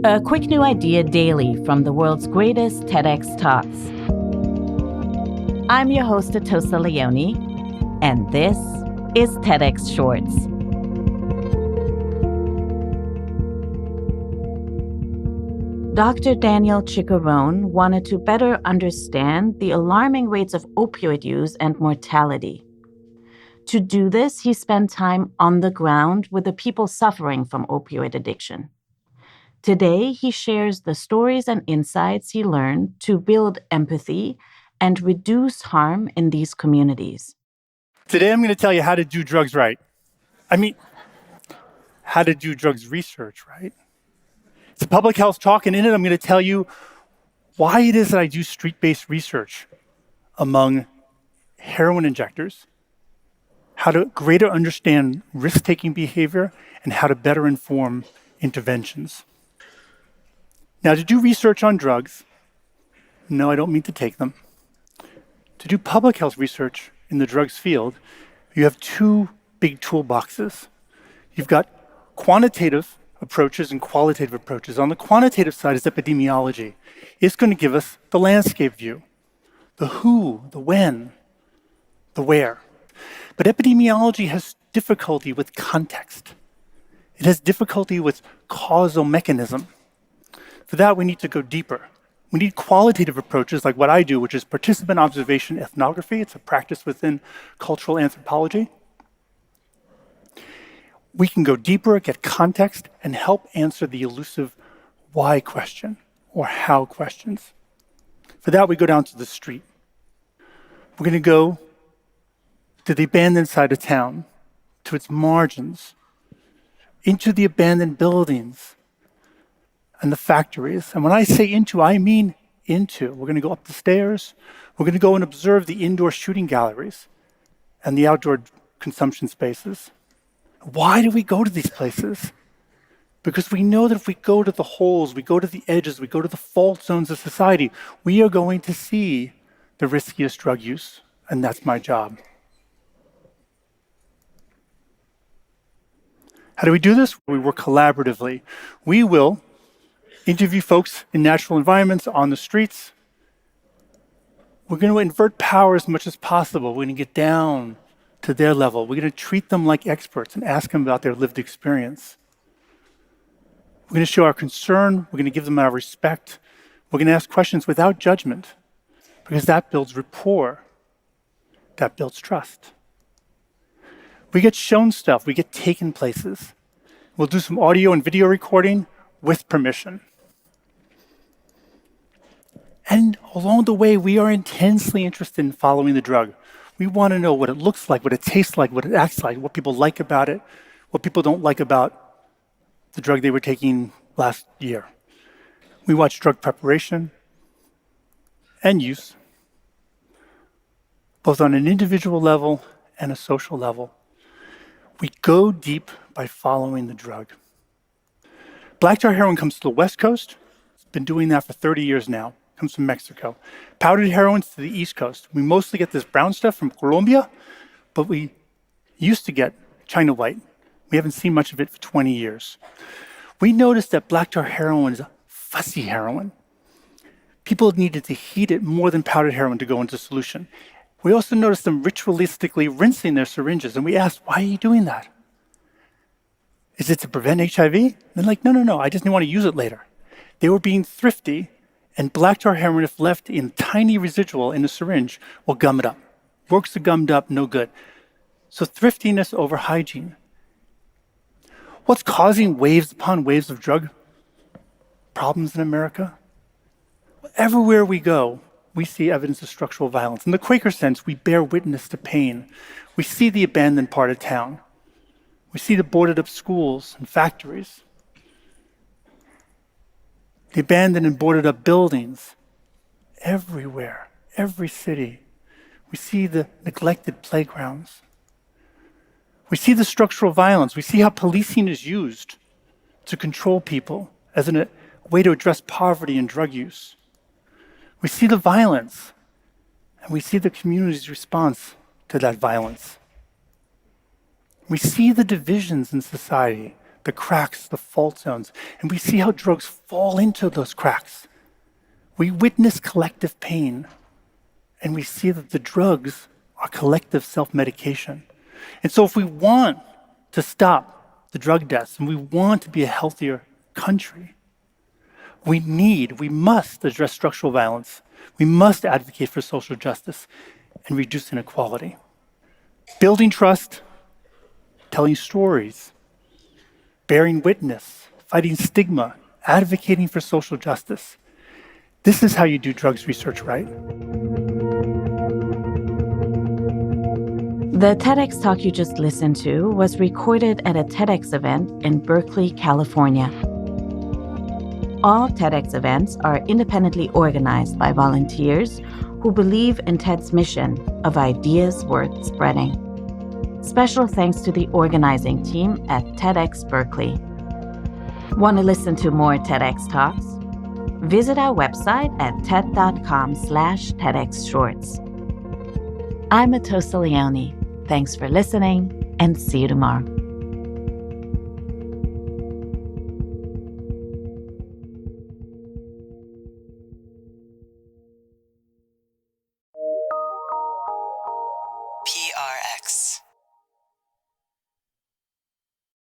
A quick new idea daily from the world's greatest TEDx talks. I'm your host, Atosa Leone, and this is TEDx Shorts. Dr. Daniel Ciccarone wanted to better understand the alarming rates of opioid use and mortality. To do this, he spent time on the ground with the people suffering from opioid addiction. Today, he shares the stories and insights he learned to build empathy and reduce harm in these communities. Today, I'm going to tell you how to do drugs right. How to do drugs research right. It's a public health talk, and in it, I'm going to tell you why it is that I do street-based research among heroin injectors, how to greater understand risk-taking behavior, and how to better inform interventions. Now, to do research on drugs, no, I don't mean to take them. To do public health research in the drugs field, you have two big toolboxes. You've got quantitative approaches and qualitative approaches. On the quantitative side is epidemiology. It's going to give us the landscape view, the who, the when, the where. But epidemiology has difficulty with context. It has difficulty with causal mechanism. For that, we need to go deeper. We need qualitative approaches like what I do, which is participant observation ethnography. It's a practice within cultural anthropology. We can go deeper, get context, and help answer the elusive why question or how questions. For that, we go down to the street. We're going to go to the abandoned side of town, to its margins, into the abandoned buildings and the factories. And when I say into, I mean into. We're going to go up the stairs. We're going to go and observe the indoor shooting galleries and the outdoor consumption spaces. Why do we go to these places? Because we know that if we go to the holes, we go to the edges, we go to the fault zones of society, we are going to see the riskiest drug use, and that's my job. How do we do this? We work collaboratively. We will interview folks in natural environments, on the streets. We're going to invert power as much as possible. We're going to get down to their level. We're going to treat them like experts and ask them about their lived experience. We're going to show our concern. We're going to give them our respect. We're going to ask questions without judgment, because that builds rapport. That builds trust. We get shown stuff. We get taken places. We'll do some audio and video recording with permission. And along the way, we are intensely interested in following the drug. We want to know what it looks like, what it tastes like, what it acts like, what people like about it, what people don't like about the drug they were taking last year. We watch drug preparation and use, both on an individual level and a social level. We go deep by following the drug. Black tar heroin comes to the West Coast. It's been doing that for 30 years now. Comes from Mexico. Powdered heroin's to the East Coast. We mostly get this brown stuff from Colombia, but we used to get China white. We haven't seen much of it for 20 years. We noticed that black tar heroin is a fussy heroin. People needed to heat it more than powdered heroin to go into solution. We also noticed them ritualistically rinsing their syringes, and we asked, why are you doing that? Is it to prevent HIV? They're like, no, I just want to use it later. They were being thrifty, and black tar heroin, if left in tiny residual in a syringe, will gum it up. Works the gummed up, no good. So thriftiness over hygiene. What's causing waves upon waves of drug problems in America? Everywhere we go, we see evidence of structural violence. In the Quaker sense, we bear witness to pain. We see the abandoned part of town. We see the boarded up schools and factories. The abandoned and boarded up buildings everywhere, every city. We see the neglected playgrounds. We see the structural violence. We see how policing is used to control people as a way to address poverty and drug use. We see the violence, and we see the community's response to that violence. We see the divisions in society, the cracks, the fault zones, and we see how drugs fall into those cracks. We witness collective pain, and we see that the drugs are collective self-medication. And so if we want to stop the drug deaths and we want to be a healthier country, we must address structural violence. We must advocate for social justice and reduce inequality. Building trust, telling stories, bearing witness, fighting stigma, advocating for social justice. This is how you do drugs research right. The TEDx talk you just listened to was recorded at a TEDx event in Berkeley, California. All TEDx events are independently organized by volunteers who believe in TED's mission of ideas worth spreading. Special thanks to the organizing team at TEDx Berkeley. Want to listen to more TEDx talks? Visit our website at ted.com/TEDxShorts. I'm Atossa Leone. Thanks for listening, and see you tomorrow.